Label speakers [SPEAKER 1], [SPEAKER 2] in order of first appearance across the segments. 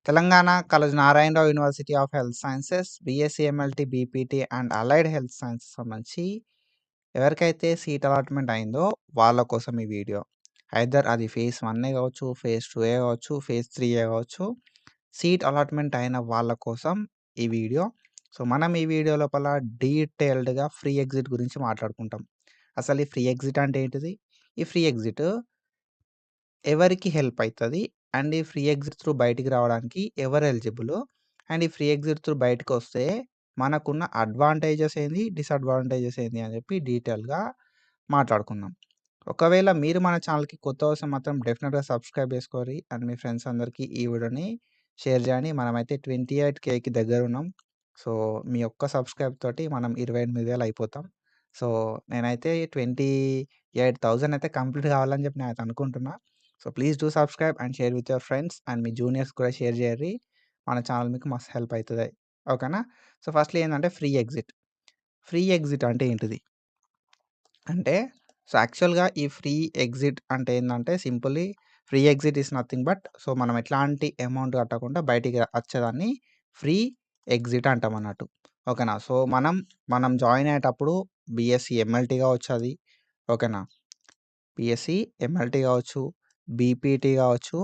[SPEAKER 1] Telangana Kaloji Narayanarao university of health sciences BSc MLT, BPT and allied health sciences సంబంధించి ఎవరికైతే seat allotment అయిందో వాళ్ళ కోసం ఈ వీడియో. ఐదర్ అది ఫేజ్ 1 కావచ్చు, ఫేజ్ 2 కావచ్చు, ఫేజ్ 3 కావచ్చు. సీట్ అలాట్‌మెంట్ అయిన వాళ్ళ కోసం ఈ వీడియో. సో, మనం ఈ వీడియో లోపల డీటెయిల్డ్‌గా ఫ్రీ ఎగ్జిట్ గురించి మాట్లాడుకుంటాం. అసలు ఈ ఫ్రీ ఎగ్జిట్ అంటే ఏంటిది? ఈ ఫ్రీ ఎగ్జిట్ ఎవరికి హెల్ప్ అయితది? అండ్ ఈ ఫ్రీ ఎగ్జిట్ త్రూ బయటికి రావడానికి ఎవరు ఎలిజిబులు? అండ్ ఈ ఫ్రీ ఎగ్జిట్ త్రూ బయటకొస్తే మనకున్న అడ్వాంటేజెస్ ఏంది? డిసడ్వాంటేజెస్ ఏంది? అని చెప్పి డీటెయిల్‌గా మాట్లాడుకుందాం. ఒకవేళ మీరు మన ఛానల్‌కి కొత్త వస్తే మాత్రం డెఫినిట్‌గా సబ్స్క్రైబ్ చేసుకోరి. అండ్ మీ ఫ్రెండ్స్ అందరికీ ఈ వీడియోని షేర్ చేయండి. మనమైతే 28,000కి దగ్గరున్నాం. సో, మీ ఒక్క సబ్స్క్రైబ్ తోటి మనం 28,000 అయిపోతాం. సో, నేనైతే 28,000 అయితే కంప్లీట్ కావాలని చెప్పి నేనైతే అనుకుంటున్నా. So, please do subscribe and share with your friends and me juniors కూడా షేర్ చేయర్రి. మన ఛానల్ మీకు మస్తు హెల్ప్ అయితది. ఓకేనా? సో, ఫస్ట్‌లో ఏందంటే ఫ్రీ ఎగ్జిట్. ఫ్రీ ఎగ్జిట్ అంటే ఏంటిది? అంటే యాక్చువల్‌గా ఈ ఫ్రీ ఎగ్జిట్ అంటే ఏందంటే simply free exit is nothing but మనం ఎట్లాంటి అమౌంట్ కట్టకుండా బయటికి వచ్చేదాన్ని ఫ్రీ ఎగ్జిట్ అంటామన్నట్టు. ఓకేనా? సో, మనం జాయిన్ అయ్యేటప్పుడు బీఎస్సీ ఎంఎల్టీ కావచ్చు అది. ఓకేనా? బీఎస్సీ ఎంఎల్టీ కావచ్చు, బీపీటీ కావచ్చు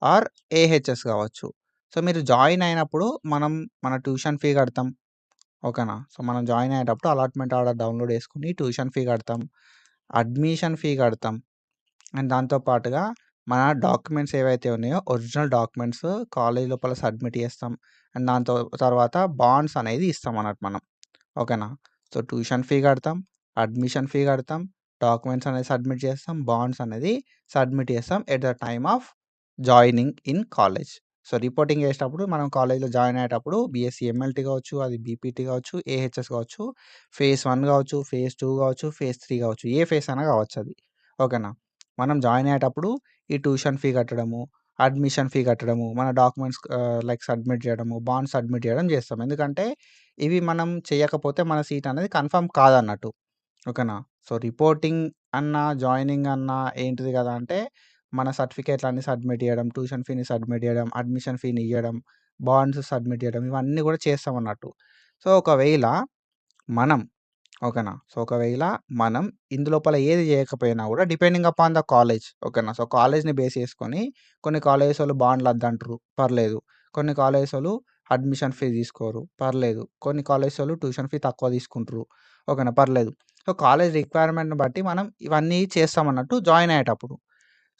[SPEAKER 1] ఆర్ ఏహెచ్ఎస్ కావచ్చు. సో, మీరు జాయిన్ అయినప్పుడు మన ట్యూషన్ ఫీ కడతాం. ఓకేనా? సో, మనం జాయిన్ అయ్యేటప్పుడు అలాట్‌మెంట్ ఆర్డర్ డౌన్‌లోడ్ చేసుకొని ట్యూషన్ ఫీ కడతాం. అడ్మిషన్ ఫీ కడతాం. అండ్ దాంతో పాటుగా మన డాక్యుమెంట్స్ ఏవైతే ఉన్నాయో ఒరిజినల్ డాక్యుమెంట్స్ కాలేజ్ లోపల సబ్మిట్ చేస్తాం. అండ్ దాంతో తర్వాత బాండ్స్ అనేది ఇస్తామన్నట్టు మనం. ఓకేనా? సో, ట్యూషన్ ఫీ కడతాం, అడ్మిషన్ ఫీ కడతాం, డాక్యుమెంట్స్ అనేది సబ్మిట్ చేస్తాం, బాండ్స్ అనేది సబ్మిట్ చేస్తాం at the time of joining in college. So, reporting చేసేటప్పుడు మనం కాలేజ్‌లో జాయిన్ అయ్యేటప్పుడు బీఎస్సీ ఎంఎల్టీ కావచ్చు, అది బీపీటీ కావచ్చు, ఏహెచ్ఎస్ కావచ్చు, ఫేజ్ 1 కావచ్చు, ఫేజ్ 2 కావచ్చు, ఫేజ్ 3 కావచ్చు. ఏ ఫేజ్ అయినా కావచ్చు అది. ఓకేనా? మనం జాయిన్ అయ్యేటప్పుడు ఈ ట్యూషన్ ఫీ కట్టడము, అడ్మిషన్ ఫీ కట్టడము, మన డాక్యుమెంట్స్ లైక్ సబ్మిట్ చేయడము, బాండ్స్ సబ్మిట్ చేయడం చేస్తాం. ఎందుకంటే ఇవి మనం చేయకపోతే మన సీట్ అనేది కన్ఫర్మ్ కాదన్నట్టు. ఓకేనా? సో, రిపోర్టింగ్ అన్నా, జాయినింగ్ అన్నా ఏంటిది కదా అంటే మన సర్టిఫికేట్‌లన్నీ సబ్మిట్ చేయడం, ట్యూషన్ ఫీని సబ్మిట్ చేయడం, అడ్మిషన్ ఫీని ఇయ్యడం, బాండ్స్ సబ్మిట్ చేయడం ఇవన్నీ కూడా చేస్తామన్నట్టు. సో, ఒకవేళ మనం ఓకేనా? సో, ఒకవేళ మనం ఇందులోపల ఏది చేయకపోయినా కూడా డిపెండింగ్ అపాన్ ద కాలేజ్. ఓకేనా? సో, కాలేజ్‌ని బేస్ చేసుకొని కొన్ని కాలేజెసోళ్ళు బాండ్‌లు వద్దంటరు. పర్లేదు. కొన్ని కాలేజెసోళ్ళు అడ్మిషన్ ఫీ తీసుకోరు. పర్లేదు. కొన్ని కాలేజెసోళ్ళు ట్యూషన్ ఫీ తక్కువ తీసుకుంటరు. ఓకేనా? పర్లేదు. సో, కాలేజ్ రిక్వైర్మెంట్‌ని బట్టి మనం ఇవన్నీ చేస్తామన్నట్టు జాయిన్ అయ్యేటప్పుడు.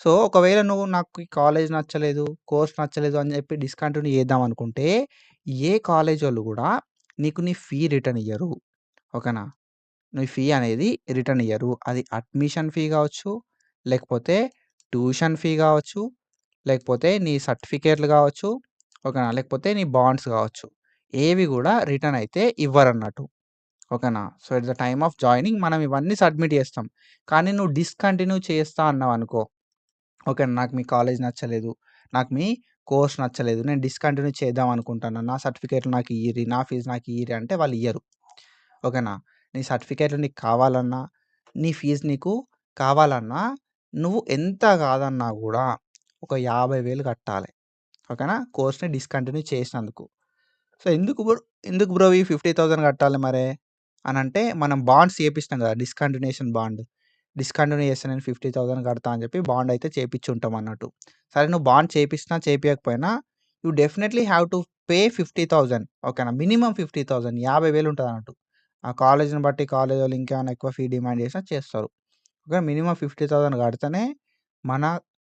[SPEAKER 1] సో, ఒకవేళ నువ్వు నాకు ఈ కాలేజ్ నచ్చలేదు, కోర్స్ నచ్చలేదు అని చెప్పి డిస్కంటిన్యూ చేద్దామనుకుంటే, ఏ కాలేజోళ్ళు కూడా నీకు నీ ఫీ రిటర్న్ ఇయ్యరు. ఓకేనా? నీ ఫీ అనేది రిటర్న్ ఇయ్యరు. అది అడ్మిషన్ ఫీ కావచ్చు, లేకపోతే ట్యూషన్ ఫీ కావచ్చు, లేకపోతే నీ సర్టిఫికేట్‌లు కావచ్చు, ఓకేనా? లేకపోతే నీ బాండ్స్ కావచ్చు. ఏవి కూడా రిటర్న్ అయితే ఇవ్వరన్నట్టు. ఓకేనా? So, at the time of joining మనం ఇవన్నీ సబ్మిట్ చేస్తాం. కానీ నువ్వు డిస్కంటిన్యూ చేస్తా అన్నావనుకో, ఓకే. నాకు మీ కాలేజ్ నచ్చలేదు. నాకు మీ కోర్స్ నచ్చలేదు. నేను డిస్కంటిన్యూ చేద్దాం అనుకుంటాను. నా సర్టిఫికేట్‌లు నాకు ఇయ్యిర్రి. నా ఫీజు నాకు ఇయ్యిర్రి అంటే వాళ్ళు ఇయ్యరు. ఓకేనా? నీ సర్టిఫికేట్‌లు నీకు కావాలన్నా, నీ ఫీజు నీకు కావాలన్నా, నువ్వు ఎంత కాదన్నా గూడా ఒక 50,000 కట్టాలె. ఓకేనా? కోర్స్‌ని డిస్కంటిన్యూ చేసినందుకు. సో, ఎందుకు బ్రో ఈ 50,000 కట్టాలి మరే అనంటే, మనం బాండ్స్ చేపిచ్చినాం గదా! డిస్కంటిన్యూయేషన్ బాండ్. డిస్కంటిన్యూ చేస్తే నేను 50,000 కడతా అని చెప్పి బాండ్ అయితే చేపిచ్చుంటాం అన్నట్టు. సరే నువ్వు బాండ్ చేపిచ్చినా, చేపియకపోయినా you definitely have to pay 50,000 ఓకేనా? మినిమమ్ 50,000 50,000 ఉంటదన్నట్టు. ఆ కాలేజ్‌ని బట్టి కాలేజోళ్ళు ఇంకేమైనా ఎక్కువ ఫీ డిమాండ్ చేసినా చేస్తారు. ఓకే. మినిమమ్ 50,000 కడితేనే మన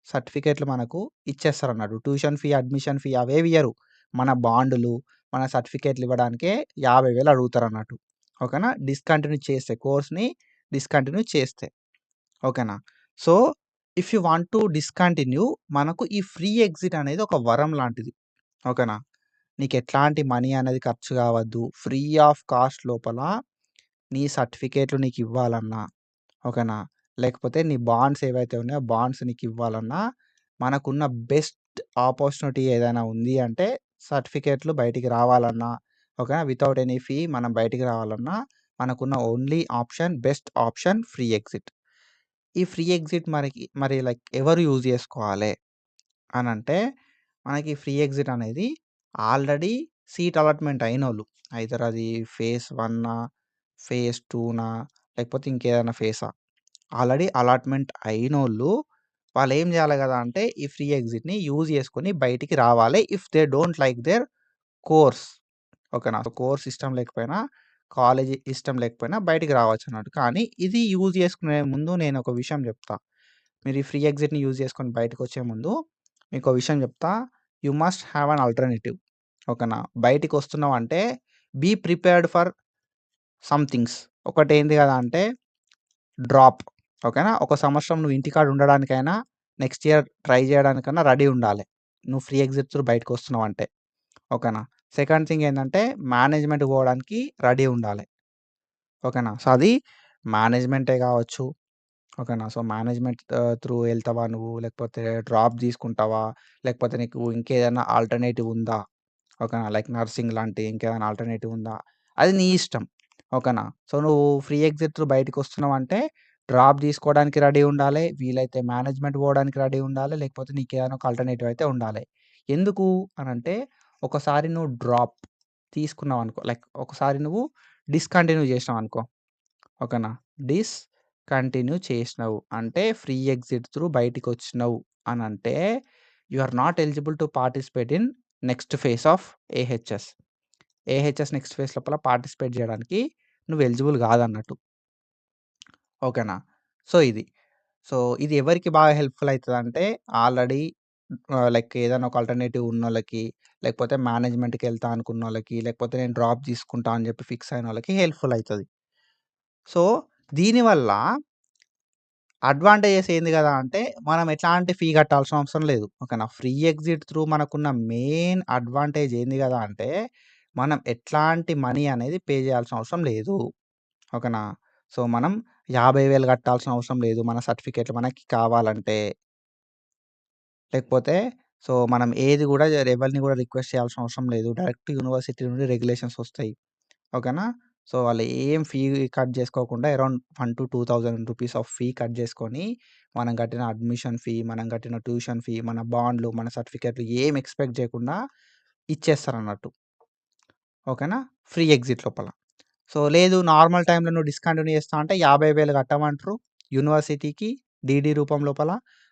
[SPEAKER 1] సర్టిఫికేట్‌లు మనకు ఇచ్చేస్తారన్నట్టు. ట్యూషన్ ఫీ, అడ్మిషన్ ఫీ అవేవి ఇయ్యరు. మన బాండులు, మన సర్టిఫికేట్‌లు ఇవ్వడానికే 50,000 అడుగుతారన్నట్టు. ఓకేనా? డిస్కంటిన్యూ చేస్తే కోర్స్‌ని డిస్కంటిన్యూ చేస్తే. ఓకేనా? So, if you want to discontinue మనకు ఈ ఫ్రీ ఎగ్జిట్ అనేది ఒక వరం లాంటిది. ఓకేనా? నీకెట్లాంటి మనీ అనేది ఖర్చు కావద్దు. ఫ్రీ ఆఫ్ కాస్ట్ లోపల నీ సర్టిఫికేట్‌లు నీకివ్వాలన్నా, ఓకేనా? లేకపోతే నీ బాండ్స్ ఏవైతే ఉన్నాయో బాండ్స్ నీకివ్వాలన్నా, మనకున్న బెస్ట్ ఆపర్చునిటీ ఏదైనా ఉంది అంటే సర్టిఫికేట్‌లు బయటికి రావాలన్నా, ఓకేనా? వితౌట్ ఎనీ ఫీ మనం బయటికి రావాలన్నా, మనకున్న only option, best option free exit. ఈ ఫ్రీ ఎగ్జిట్ మరి లైక్ ఎవరు యూజ్ చేసుకోవాలి అనంటే, మనకి ఫ్రీ ఎగ్జిట్ అనేది ఆల్రెడీ సీట్ అలాట్మెంట్ అయినోళ్ళు. ఐదర్ అది ఫేజ్ 1 ఫేజ్ 2 లేకపోతే ఇంకేదైనా ఫేసా. ఆల్రెడీ అలాట్మెంట్ అయినోళ్ళు వాళ్ళేం జేయాలి గదా అంటే ఈ ఫ్రీ ఎగ్జిట్‌ని యూజ్ చేసుకొని బయటికి రావాలి. If they don't like their course. ఓకేనా. సో, కోర్స్ ఇష్టం లేకపోయినా, కాలేజీ ఇష్టం లేకపోయినా బయటికి రావచ్చన్నట్టు. కానీ ఇది యూజ్ చేసుకునే ముందు నేనొక విషయం జెప్తా. మీరు ఈ ఫ్రీ ఎగ్జిట్‌ని యూజ్ చేసుకొని బయటకొచ్చే ముందు మీకో విషయం జెప్తా. You must have an alternative. ఓకేనా. బయటికొస్తున్నావంటే be prepared for some things. ఒకటేంది గదా అంటే డ్రాప్. ఓకేనా. ఒక సంవత్సరం నువ్వు ఇంటికాడ ఉండడానికైనా, నెక్స్ట్ ఇయర్ ట్రై జేయడానికన్నా రెడీ ఉండాలె. నువ్వు ఫ్రీ ఎగ్జిట్ త్రూ బయటకొస్తున్నావంటే. ఓకేనా. సెకండ్ థింగ్ ఏందంటే మేనేజ్‌మెంట్‌కి పోవడానికి రెడీ ఉండాలె. ఓకేనా. సో, అది మేనేజ్‌మెంటే గావచ్చు. ఓకేనా. సో, మేనేజ్‌మెంట్ త్రూ ఎళ్తావా నువ్వు? లేకపోతే డ్రాప్ తీసుకుంటావా? లేకపోతే నీకు ఇంకేదైనా ఆల్టర్‌నేటివ్ ఉందా? ఓకేనా. లైక్ నర్సింగ్ లాంటి ఇంకేదైనా ఆల్టర్‌నేటివ్ ఉందా? అది నీ ఇష్టం. ఓకేనా. సో, నువ్వు ఫ్రీ ఎగ్జిట్ త్రూ బయటికొస్తున్నావంటే డ్రాప్ తీసుకోవడానికి రెడీ ఉండాలె. వీలైతే మేనేజ్‌మెంట్ పోవడానికి రెడీ ఉండాలె. లేకపోతే నీకేదైనా ఒక ఆల్టర్‌నేటివ్ అయితే ఉండాలె. ఎందుకు అనంటే ఒకసారి నువ్వు డ్రాప్ తీసుకున్నావనుకో, లైక్ ఒకసారి నువ్వు డిస్కంటిన్యూ చేసినావనుకో. ఓకేనా. డిస్కంటిన్యూ చేసినవు అంటే ఫ్రీ ఎగ్జిట్ త్రూ బయటికొచ్చినవు అనంటే you are not eligible to participate in next phase of AHS. AHS next phase లోపల పార్టిసిపేట్ జేయడానికి నువ్వు ఎలిజిబుల్ గాదన్నట్టు. ఓకేనా. సో, ఇది. సో, ఇది ఎవరికి బాగా హెల్ప్‌ఫుల్ అయితదంటే ఆల్రెడీ లైక్ ఏదైనా ఒక ఆల్టర్‌నేటివ్ ఉన్నోళ్ళకి, లేకపోతే మేనేజ్‌మెంట్‌కెళ్తా అనుకున్నోళ్ళకి, లేకపోతే నేను డ్రాప్ తీసుకుంటా అని జెప్పి ఫిక్స్ అయినోళ్ళకి హెల్ప్‌ఫుల్ అయితది. సో, దీనివల్ల అడ్వాంటేజెస్ ఏంది గదా అంటే మనం ఎట్లాంటి ఫీ కట్టాల్సిన అవసరం లేదు. ఓకేనా. ఫ్రీ ఎగ్జిట్ త్రూ మనకున్న మెయిన్ అడ్వాంటేజ్ ఏంది గదా అంటే మనం ఎట్లాంటి మనీ అనేది పే జేయాల్సిన అవసరం లేదు. ఓకేనా. సో, మనం 50,000 కట్టాల్సిన అవసరం లేదు. మన సర్టిఫికేట్‌లు మనకి కావాలంటే. లేకపోతే సో, మనం ఏది గూడా ఎవరిని గూడా రిక్వెస్ట్ చేయాల్సిన అవసరం లేదు. డైరెక్ట్ యూనివర్సిటీ నుండి రెగ్యులేషన్స్ ఒస్తాయి. ఓకేనా. సో, వాళ్ళు ఏం ఫీ కట్ జేసుకోకుండా around 1,000-2,000 rupees of fee cut జేసుకొని, మనం కట్టిన అడ్మిషన్ ఫీ, మనం కట్టిన ట్యూషన్ ఫీ, మన బాండ్‌లు, మన సర్టిఫికేట్‌లు ఏం ఎక్స్‌పెక్ట్ జేయకుండా ఇచ్చేస్తారన్నట్టు. ఓకేనా. ఫ్రీ ఎగ్జిట్ లోపల. సో, లేదు నార్మల్ టైమ్‌లో నువ్వు డిస్కంటిన్యూ చేస్తా అంటే 50,000 కట్టమంటరు యూనివర్సిటీకి డీడీ రూపం లోపల.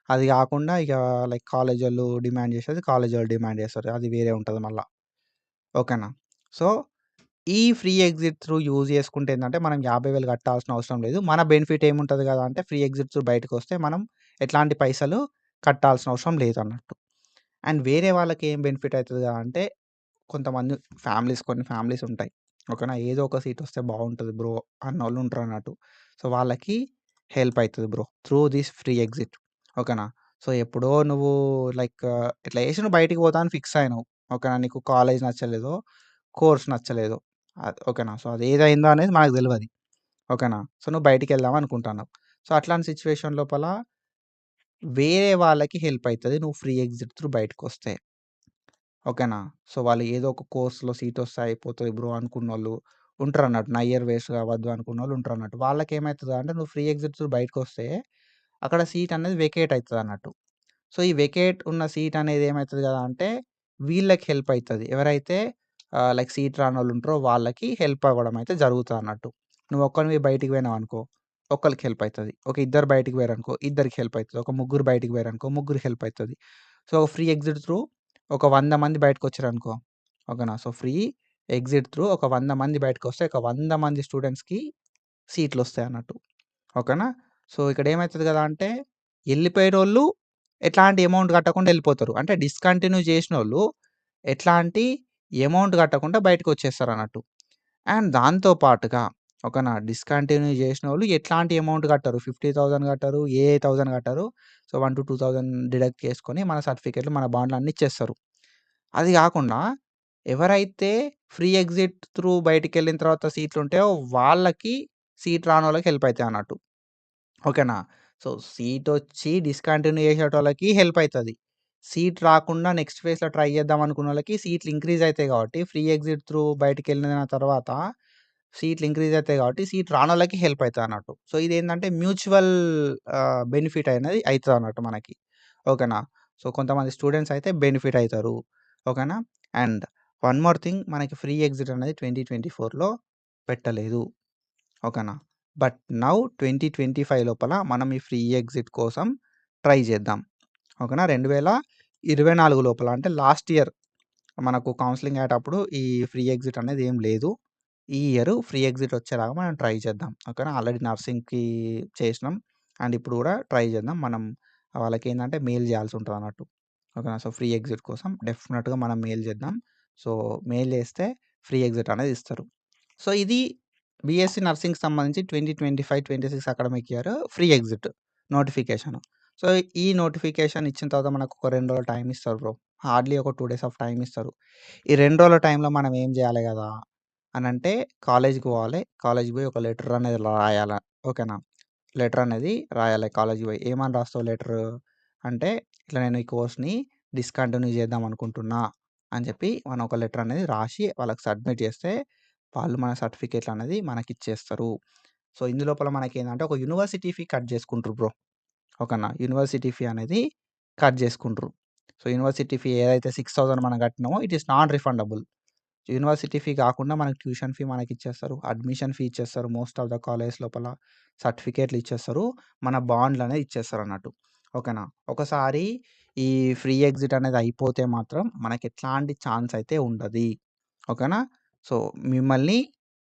[SPEAKER 1] అది గాకుండా ఇక లైక్ కాలేజోళ్ళు డిమాండ్ చేసేది కాలేజోళ్ళు డిమాండ్ చేస్తారు. అది వేరే ఉంటది మళ్ళా. ఓకేనా. సో, ఈ ఫ్రీ ఎగ్జిట్ త్రూ యూజ్ చేసుకుంటే ఏందంటే మనం 50,000 కట్టాల్సిన అవసరం లేదు. మన బెనిఫిట్ ఏముంటది గదా అంటే ఫ్రీ ఎగ్జిట్ త్రూ బయటకొస్తే మనం ఎట్లాంటి పైసలు కట్టాల్సిన అవసరం లేదన్నట్టు. అండ్ వేరే వాళ్ళకి ఏం బెనిఫిట్ అయితది అంటే కొంతమంది కొన్ని ఫ్యామిలీస్ ఉంటాయి. ఓకేనా. ఏదో ఒక సీట్ వస్తే బావుంటది బ్రో అన్నోళ్ళు ఉంటారన్నట్టు. సో, వాళ్ళకి హెల్ప్ అయితది bro through this free exit. ఓకేనా. సో, ఎప్పుడో నువ్వు లైక్ ఇట్లా చేసి నువ్వు బయటికి పోతా అని ఫిక్స్ అయినవు. ఓకేనా. నీకు కాలేజ్ నచ్చలేదో, కోర్స్ నచ్చలేదో. ఓకేనా. సో, అది ఏదయిందో అనేది మనకు తెలవది. ఓకేనా. సో, నువ్వు బయటికెళ్దాం అనుకుంటున్నావు. సో, అట్లాంటి సిట్యుయేషన్ లోపల వేరే వాళ్ళకి హెల్ప్ అయితది. నువ్వు ఫ్రీ ఎగ్జిట్ త్రూ బయటకొస్తే. ఓకేనా. సో, వాళ్ళు ఏదో ఒక కోర్స్‌లో సీటొస్తే అయిపోతది బ్రో అనుకున్నోళ్ళు ఉంటారన్నట్టు. నా ఇయర్ వేస్ట్ కావద్దు అనుకున్నోళ్ళు ఉంటారన్నట్టు. వాళ్ళకేమైతదంటే నువ్వు ఫ్రీ ఎగ్జిట్ త్రూ బయటకొస్తే అక్కడ సీట్ అనేది వేకేట్ అయితదన్నట్టు. సో, ఈ వేకేట్ ఉన్న సీట్ అనేది ఏమైతది గదా అంటే వీళ్ళకి హెల్ప్ అయితది. ఎవరైతే లైక్ సీట్ రానోళ్ళుంటారో వాళ్ళకి హెల్ప్ అవ్వడం అయితే జరుగుతదన్నట్టు. నువ్వు ఒక్కనివి బయటికి పోయినావనుకో, ఒక్కళ్ళకి హెల్ప్ అయితది. ఒక ఇద్దరు బయటికి పోయారనుకో, ఇద్దరికి హెల్ప్ అయితది. ఒక ముగ్గురు బయటికి పోయారనుకో, ముగ్గురికి హెల్ప్ అయితది. సో, ఫ్రీ ఎగ్జిట్ త్రూ ఒక 100 మంది బయటకొచ్చారనుకో, ఓకేనా. సో, ఫ్రీ ఎగ్జిట్ త్రూ ఒక 100 మంది బయటకొస్తే, ఒక 100 మంది స్టూడెంట్స్‌కి సీట్లొస్తాయన్నట్టు. ఓకేనా. సో, ఇక్కడేమైతది గదా అంటే ఎళ్ళిపోయేటోళ్ళు ఎట్లాంటి అమౌంట్ కట్టకుండా ఎళ్ళిపోతారు. అంటే డిస్కంటిన్యూ చేసినోళ్ళు ఎట్లాంటి అమౌంట్ కట్టకుండా బయటకొచ్చేస్తారన్నట్టు. అండ్ దాంతో పాటుగా ఓకేనా. డిస్కంటిన్యూ చేసినోళ్ళు ఎట్లాంటి అమౌంట్ కట్టరు. 50,000 కట్టరు. ఏ 1000 కట్టరు. సో, 1,000-2,000 డిడక్ట్ చేసుకొని మన సర్టిఫికేట్‌లు, మన బాండ్‌లు అన్నీ ఇచ్చేస్తారు. అది గాకుండా ఎవరైతే ఫ్రీ ఎగ్జిట్ త్రూ బయటికెళ్ళిన తర్వాత సీట్లుంటాయో వాళ్ళకి సీట్ రానోళ్ళకి హెల్ప్ అయితాయన్నట్టు. ఓకేనా. సో, సీటొచ్చి డిస్కంటిన్యూ చేసేటోళ్ళకి హెల్ప్ అయితది. సీట్ రాకుండా నెక్స్ట్ ఫేజ్‌లో ట్రై చేద్దాం అనుకున్నోళ్ళకి సీట్లు ఇంక్రీజ్ అయితాయి కాబట్టి ఫ్రీ ఎగ్జిట్ త్రూ బయటికెళ్ళిన తర్వాత సీట్లు ఇంక్రీజ్ అయితాయి కాబట్టి సీట్ రానోళ్ళకి హెల్ప్ అయితదన్నట్టు. సో, ఇదేందంటే మ్యూచువల్ బెనిఫిట్ అనేది అయితదన్నట్టు మనకి. ఓకేనా. సో, కొంతమంది స్టూడెంట్స్ అయితే బెనిఫిట్ అయితారు. ఓకేనా? అండ్ వన్ మోర్ థింగ్, మనకి ఫ్రీ ఎగ్జిట్ అనేది 2024లో పెట్టలేదు. ఓకేనా? బట్ నౌ 2025 లోపల మనం ఈ ఫ్రీ ఎగ్జిట్ కోసం ట్రై చేద్దాం. ఓకేనా? 2024 లోపల అంటే లాస్ట్ ఇయర్ మనకు కౌన్సెలింగ్ అయ్యేటప్పుడు ఈ ఫ్రీ ఎగ్జిట్ అనేది ఏం లేదు. ఈ ఇయర్ ఫ్రీ ఎగ్జిట్ వచ్చేలాగా మనం ట్రై చేద్దాం. ఓకేనా? ఆల్రెడీ నర్సింగ్‌కి చేసినాం. అండ్ ఇప్పుడు కూడా ట్రై చేద్దాం. మనం వాళ్ళకేందంటే మెయిల్ చేయాల్సి ఉంటదన్నట్టు. ఓకేనా? సో, ఫ్రీ ఎగ్జిట్ కోసం డెఫినిట్‌గా మనం మెయిల్ చేద్దాం. సో, మెయిల్ చేస్తే ఫ్రీ ఎగ్జిట్ అనేది ఇస్తారు. సో, ఇది బీఎస్సీ నర్సింగ్‌కి సంబంధించి 2025, 26 academic year free exit notification. So, ఈ నోటిఫికేషన్ ఇచ్చిన తర్వాత మనకు ఒక 2 రోజులు టైమ్ ఇస్తారు బ్రో. హార్డ్‌లీ ఒక 2 డేస్ ఆఫ్ టైమ్ ఇస్తారు. ఈ 2 రోజుల టైంలో మనం ఏం చేయాలి గదా అనంటే, కాలేజ్‌కి పోవాలి. కాలేజ్‌కి పోయి ఒక లెటర్ అనేది రాయాల. ఓకేనా? లెటర్ అనేది రాయాలి కాలేజ్‌కి పోయి. ఏమని రాస్తావు లెటరు అంటే, ఇట్లా నేను ఈ కోర్స్‌ని డిస్కంటిన్యూ చేద్దాం అనుకుంటున్నా అని చెప్పి మనం ఒక లెటర్ అనేది రాసి వాళ్ళకి సబ్మిట్ చేస్తే, వాళ్ళు మన సర్టిఫికేట్లు అనేది మనకిచ్చేస్తారు. సో, ఇందులోపల మనకేందంటే ఒక యూనివర్సిటీ ఫీ కట్ చేసుకుంటారు బ్రో. ఓకేనా? యూనివర్సిటీ ఫీ అనేది కట్ చేసుకుంట్రు. సో, యూనివర్సిటీ ఫీ ఏదైతే 6,000 మనం కట్టినామో it is non refundable. University fee కాకుండా మనకు ట్యూషన్ ఫీ మనకిచ్చేస్తారు. అడ్మిషన్ ఫీ ఇచ్చేస్తారు. మోస్ట్ ఆఫ్ ద కాలేజ్ లోపల సర్టిఫికేట్లు ఇచ్చేస్తారు. మన బాండ్‌లనేవి ఇచ్చేస్తారన్నట్టు. ఓకేనా? ఒకసారి ఈ ఫ్రీ ఎగ్జిట్ అనేది అయిపోతే మాత్రం మనకెట్లాంటి ఛాన్స్ అయితే ఉండది. ఓకేనా? సో, మిమ్మల్ని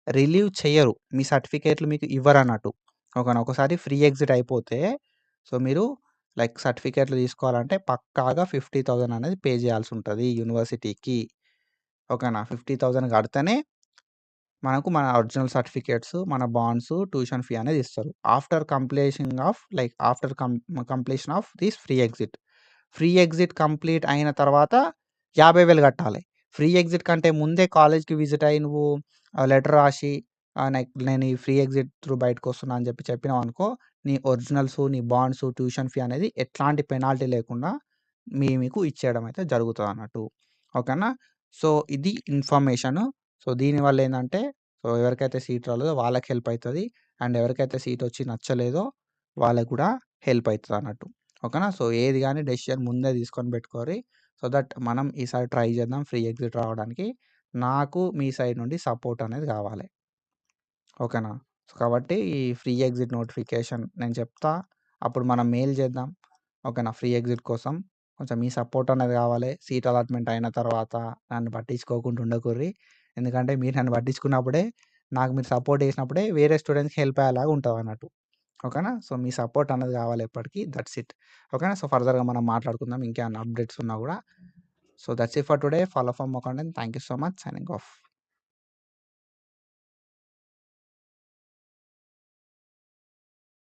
[SPEAKER 1] రిలీవ్ చెయ్యరు. మీ సర్టిఫికేట్లు మీకు ఇవ్వరన్నట్టు. ఓకేనా? ఒకసారి ఫ్రీ ఎగ్జిట్ అయిపోతే సో, మీరు లైక్ సర్టిఫికేట్లు తీసుకోవాలంటే పక్కాగా 50,000 అనేది పే చేయాల్సుంటది యూనివర్సిటీకి. ఓకేనా? 50,000 కడితేనే మనకు మన ఒరిజినల్ సర్టిఫికేట్స్, మన బాండ్స్, ట్యూషన్ ఫీ అనేది ఇస్తారు. After completion of like after completion of this free exit. Free exit complete అయిన తర్వాత 50,000 కట్టాలి. ఫ్రీ ఎగ్జిట్ కంటే ముందే కాలేజ్‌కి విజిట్ అయ్యి నువ్వు లెటర్ రాసి నేను ఈ ఫ్రీ ఎగ్జిట్ త్రూ బయటకొస్తున్నా అని చెప్పినావనుకో, నీ ఒరిజినల్స్, నీ బాండ్స్, ట్యూషన్ ఫీ అనేది ఎట్లాంటి పెనాల్టీ లేకుండా మీకు ఇచ్చేయడం అయితే జరుగుతదన్నట్టు. ఓకేనా? సో, ఇది ఇన్ఫర్మేషను. సో, దీనివల్ల ఏందంటే సో, ఎవరికైతే సీట్ రాలేదో వాళ్ళకి హెల్ప్ అయితది. అండ్ ఎవరికైతే సీటొచ్చి నచ్చలేదో వాళ్ళకి కూడా హెల్ప్ అయితదన్నట్టు. ఓకేనా? సో, ఏది గాని డెసిషన్ ముందే తీసుకొని పెట్టుకోరి. సో దట్ మనం ఈసారి ట్రై చేద్దాం ఫ్రీ ఎగ్జిట్ రావడానికి. నాకు మీ సైడ్ నుండి సపోర్ట్ అనేది కావాలి. ఓకేనా? సో, కాబట్టి ఈ ఫ్రీ ఎగ్జిట్ నోటిఫికేషన్ నేను చెప్తా. అప్పుడు మనం మెయిల్ చేద్దాం. ఓకేనా? ఫ్రీ ఎగ్జిట్ కోసం. కొంచెం మీ సపోర్ట్ అనేది కావాలి. సీట్ అలాట్‌మెంట్ అయిన తర్వాత నన్ను పట్టించుకోకుండా ఉండకుర్రి. ఎందుకంటే మీరు నన్ను పట్టించుకున్నప్పుడే, నాకు మీరు సపోర్ట్ చేసినప్పుడే వేరే స్టూడెంట్స్‌కి హెల్ప్ అయ్యేలాగా ఉంటదన్నట్టు. ఓకేనా? సో, మీ సపోర్ట్ అనేది కావాలి ఎప్పటికి. That's it. ఓకేనా? సో, ఫర్దర్‌గా మనం మాట్లాడుకుందాం ఇంకేమన్నా అప్డేట్స్ ఉన్నా కూడా. So, that's it for today. Follow for more content. Thank you so much. Signing off.